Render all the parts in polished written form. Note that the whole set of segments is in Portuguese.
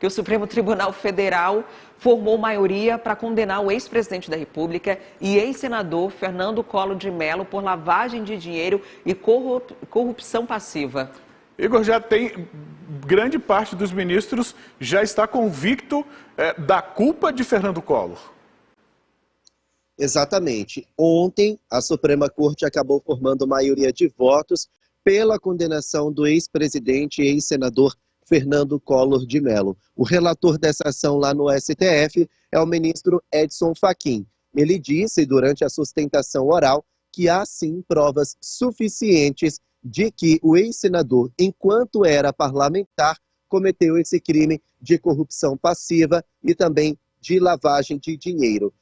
que o Supremo Tribunal Federal formou maioria para condenar o ex-presidente da República e ex-senador Fernando Collor de Mello por lavagem de dinheiro e corrupção passiva. Igor, já tem grande parte dos ministros já está convicto da culpa de Fernando Collor. Exatamente. Ontem, a Suprema Corte acabou formando maioria de votos pela condenação do ex-presidente e ex-senador Fernando Collor de Mello. O relator dessa ação lá no STF é o ministro Edson Fachin. Ele disse durante a sustentação oral que há sim provas suficientes de que o ex-senador, enquanto era parlamentar, cometeu esse crime de corrupção passiva e também de lavagem de dinheiro.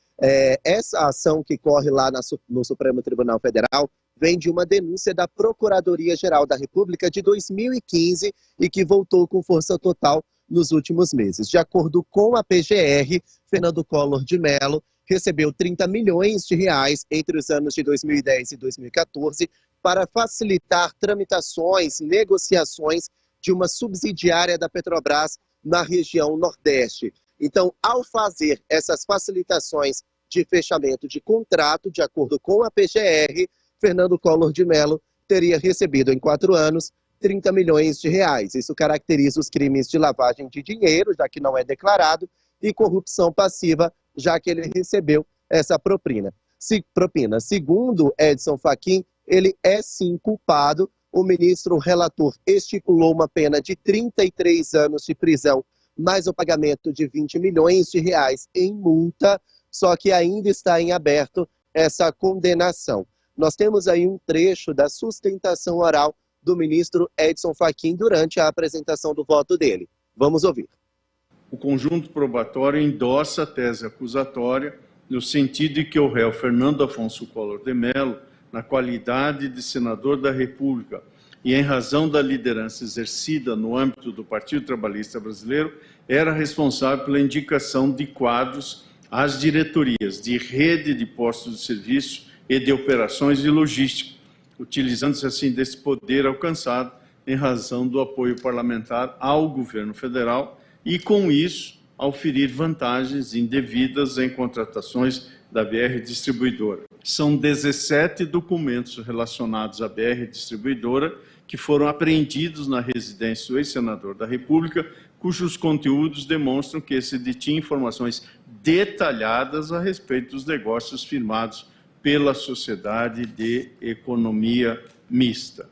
Essa ação que corre lá no Supremo Tribunal Federal vem de uma denúncia da Procuradoria-Geral da República de 2015 e que voltou com força total nos últimos meses. De acordo com a PGR, Fernando Collor de Mello recebeu 30 milhões de reais entre os anos de 2010 e 2014 para facilitar tramitações, negociações de uma subsidiária da Petrobras na região Nordeste. Então, ao fazer essas facilitações de fechamento de contrato, de acordo com a PGR, Fernando Collor de Mello teria recebido em 4 anos 30 milhões de reais. Isso caracteriza os crimes de lavagem de dinheiro, já que não é declarado, e corrupção passiva, já que ele recebeu essa propina. Segundo Edson Fachin, ele é sim culpado. O ministro relator estipulou uma pena de 33 anos de prisão, mais o pagamento de 20 milhões de reais em multa, só que ainda está em aberto essa condenação. Nós temos aí um trecho da sustentação oral do ministro Edson Fachin durante a apresentação do voto dele. Vamos ouvir. O conjunto probatório endossa a tese acusatória no sentido de que o réu Fernando Afonso Collor de Mello, na qualidade de senador da República e em razão da liderança exercida no âmbito do Partido Trabalhista Brasileiro, era responsável pela indicação de quadros às diretorias de rede de postos de serviço e de operações de logística, utilizando-se assim desse poder alcançado em razão do apoio parlamentar ao governo federal e, com isso, ao ferir vantagens indevidas em contratações da BR Distribuidora. São 17 documentos relacionados à BR Distribuidora que foram apreendidos na residência do ex-senador da República, cujos conteúdos demonstram que se detinha informações detalhadas a respeito dos negócios firmados pela Sociedade de Economia Mista.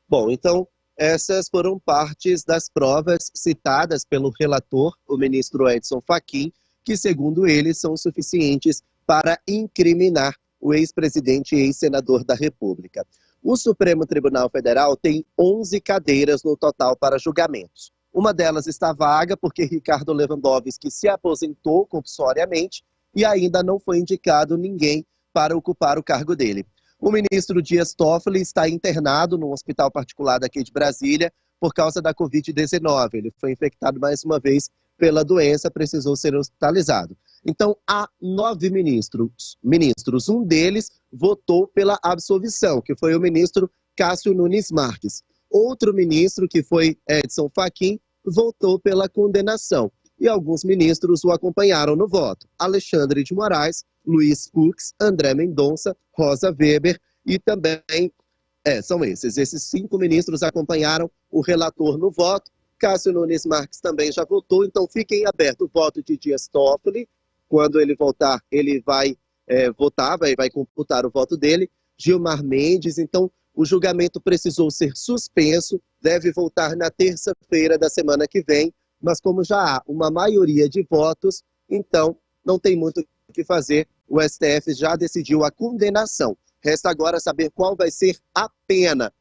Bom, então, essas foram partes das provas citadas pelo relator, o ministro Edson Fachin, que, segundo ele, são suficientes para incriminar o ex-presidente e ex-senador da República. O Supremo Tribunal Federal tem 11 cadeiras no total para julgamentos. Uma delas está vaga porque Ricardo Lewandowski se aposentou compulsoriamente e ainda não foi indicado ninguém para ocupar o cargo dele. O ministro Dias Toffoli está internado num hospital particular daqui de Brasília por causa da Covid-19. Ele foi infectado mais uma vez pela doença, precisou ser hospitalizado. Então, há 9 ministros. Um deles votou pela absolvição, que foi o ministro Cássio Nunes Marques. Outro ministro, que foi Edson Fachin, votou pela condenação. E alguns ministros o acompanharam no voto. Alexandre de Moraes, Luiz Fux, André Mendonça, Rosa Weber e também, são esses 5 ministros acompanharam o relator no voto. Cássio Nunes Marques também já votou, então fiquem aberto o voto de Dias Toffoli. Quando ele voltar, ele vai votar, vai computar o voto dele. Gilmar Mendes, então o julgamento precisou ser suspenso, deve voltar na terça-feira da semana que vem, mas como já há uma maioria de votos, então não tem muito o que fazer. O STF já decidiu a condenação. Resta agora saber qual vai ser a pena.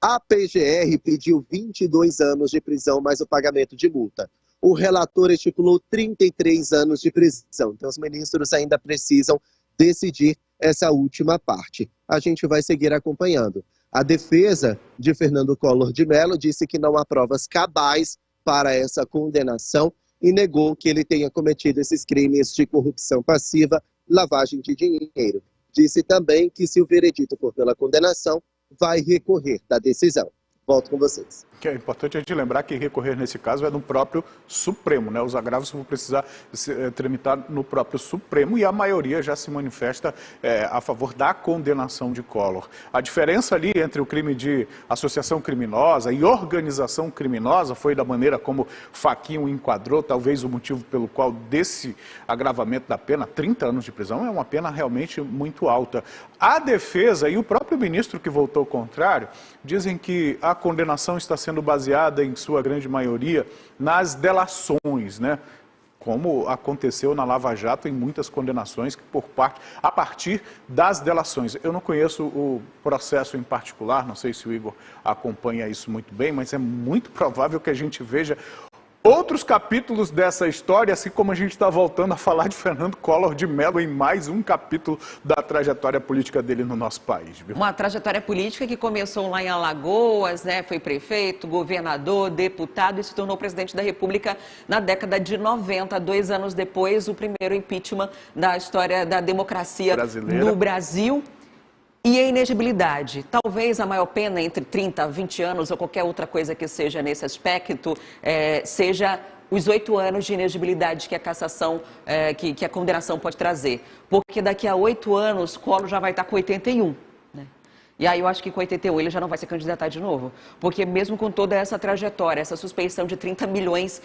A PGR pediu 22 anos de prisão mais o pagamento de multa. O relator estipulou 33 anos de prisão. Então os ministros ainda precisam decidir essa última parte. A gente vai seguir acompanhando. A defesa de Fernando Collor de Mello disse que não há provas cabais para essa condenação e negou que ele tenha cometido esses crimes de corrupção passiva, lavagem de dinheiro. Disse também que, se o veredito for pela condenação, vai recorrer da decisão. Volto com vocês. Que é importante a gente lembrar que recorrer nesse caso é no próprio Supremo, né? Os agravos vão precisar tramitar no próprio Supremo e a maioria já se manifesta a favor da condenação de Collor. A diferença ali entre o crime de associação criminosa e organização criminosa foi da maneira como Fachin o enquadrou, talvez o motivo pelo qual desse agravamento da pena, 30 anos de prisão, é uma pena realmente muito alta. A defesa e o próprio ministro que votou contrário dizem que a condenação está sendo baseada, em sua grande maioria, nas delações, né? Como aconteceu na Lava Jato em muitas condenações a partir das delações. Eu não conheço o processo em particular, não sei se o Igor acompanha isso muito bem, mas é muito provável que a gente veja outros capítulos dessa história, assim como a gente está voltando a falar de Fernando Collor de Mello em mais um capítulo da trajetória política dele no nosso país. Viu? Uma trajetória política que começou lá em Alagoas, né? Foi prefeito, governador, deputado e se tornou presidente da República na década de 90, 2 anos depois, o primeiro impeachment da história da democracia brasileira no Brasil. E a inegibilidade, talvez a maior pena entre 30 a 20 anos ou qualquer outra coisa que seja nesse aspecto, seja os 8 anos de inegibilidade que a cassação, que a condenação pode trazer. Porque daqui a 8 anos, Collor já vai estar com 81. Né? E aí eu acho que com 81 ele já não vai se candidatar de novo. Porque mesmo com toda essa trajetória, essa suspeição de 30 milhões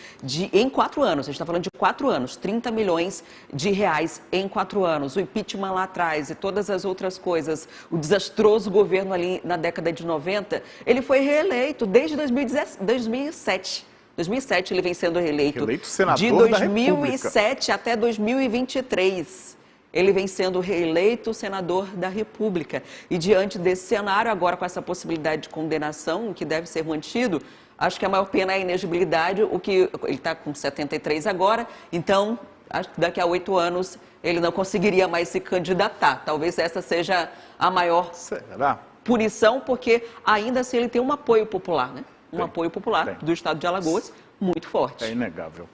em 4 anos, a gente está falando de 4 anos, 30 milhões de reais em 4 anos, o impeachment lá atrás e todas as outras coisas, o desastroso governo ali na década de 90, ele foi reeleito desde 2007. 2007 ele vem sendo reeleito senador de 2007 até 2023. Ele vem sendo reeleito senador da República. E diante desse cenário, agora com essa possibilidade de condenação, que deve ser mantido, acho que a maior pena é a inegibilidade, ele está com 73 agora, então acho que daqui a 8 anos ele não conseguiria mais se candidatar. Talvez essa seja a maior punição, porque ainda assim ele tem um apoio popular, né? Apoio popular do estado de Alagoas muito forte. É inegável.